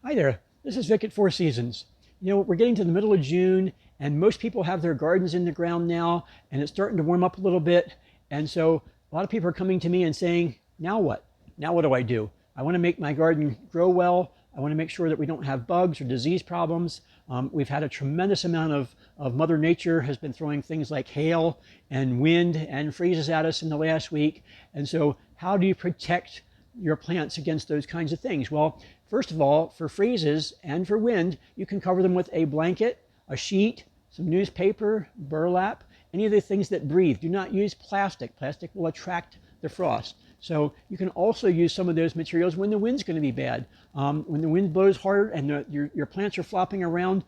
Hi there, this is Vic at Four Seasons. You know, we're getting to the middle of June and most people have their gardens in the ground now and it's starting to warm up a little bit. And so a lot of people are coming to me and saying, now what? Now what do I do? I want to make my garden grow well. I want to make sure that we don't have bugs or disease problems. We've had a tremendous amount of Mother Nature has been throwing things like hail and wind and freezes at us in the last week. And so how do you protect your plants against those kinds of things? Well, first of all, for freezes and for wind, you can cover them with a blanket, a sheet, some newspaper, burlap, any of the things that breathe. Do not use plastic. Plastic will attract the frost. So you can also use some of those materials when the wind's going to be bad. When the wind blows hard and your plants are flopping around,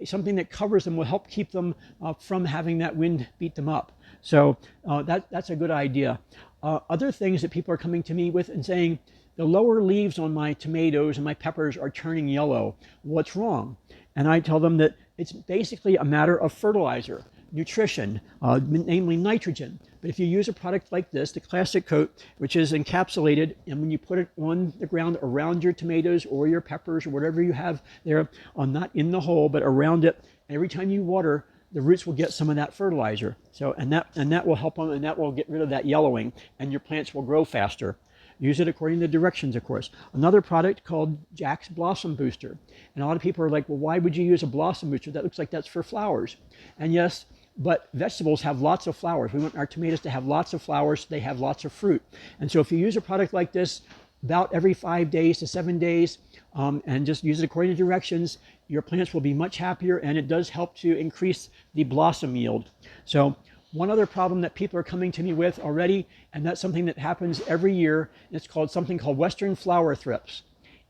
something that covers them will help keep them from having that wind beat them up. So that's a good idea. Other things that people are coming to me with and saying, the lower leaves on my tomatoes and my peppers are turning yellow. What's wrong? And I tell them that it's basically a matter of fertilizer, nutrition, namely nitrogen. But if you use a product like this, the Classic Coat, which is encapsulated, and when you put it on the ground around your tomatoes or your peppers or whatever you have there, not in the hole, but around it, every time you water, the roots will get some of that fertilizer. So, and that will help them, and that will get rid of that yellowing, and your plants will grow faster. Use it according to the directions, of course. Another product called Jack's Blossom Booster. And a lot of people are like, well, why would you use a blossom booster? That looks like that's for flowers. And yes, but vegetables have lots of flowers. We want our tomatoes to have lots of flowers, so they have lots of fruit. And so if you use a product like this about every 5 days to 7 days, and just use it according to directions, your plants will be much happier, and it does help to increase the blossom yield. So one other problem that people are coming to me with already, and that's something that happens every year, it's called something called Western flower thrips.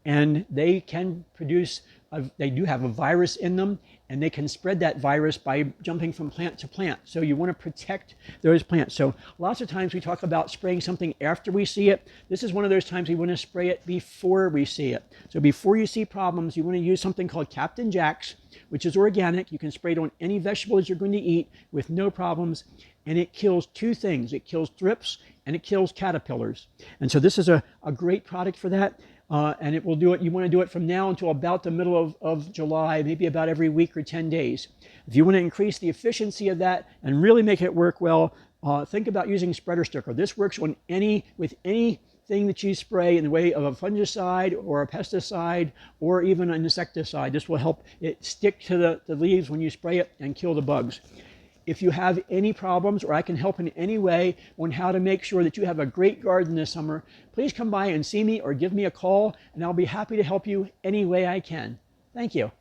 And they can produce, they do have a virus in them, and they can spread that virus by jumping from plant to plant. So you want to protect those plants. So lots of times we talk about spraying something after we see it. This is one of those times we want to spray it before we see it. So before you see problems, you want to use something called Captain Jack's, which is organic. You can spray it on any vegetables you're going to eat with no problems. And it kills two things. It kills thrips and it kills caterpillars. And so this is a great product for that. And it will do it. You want to do it from now until about the middle of July, maybe about every week or 10 days. If you want to increase the efficiency of that and really make it work well, think about using spreader sticker. This works on with anything that you spray in the way of a fungicide or a pesticide or even an insecticide. This will help it stick to the leaves when you spray it and kill the bugs. If you have any problems or I can help in any way on how to make sure that you have a great garden this summer, please come by and see me or give me a call, and I'll be happy to help you any way I can. Thank you.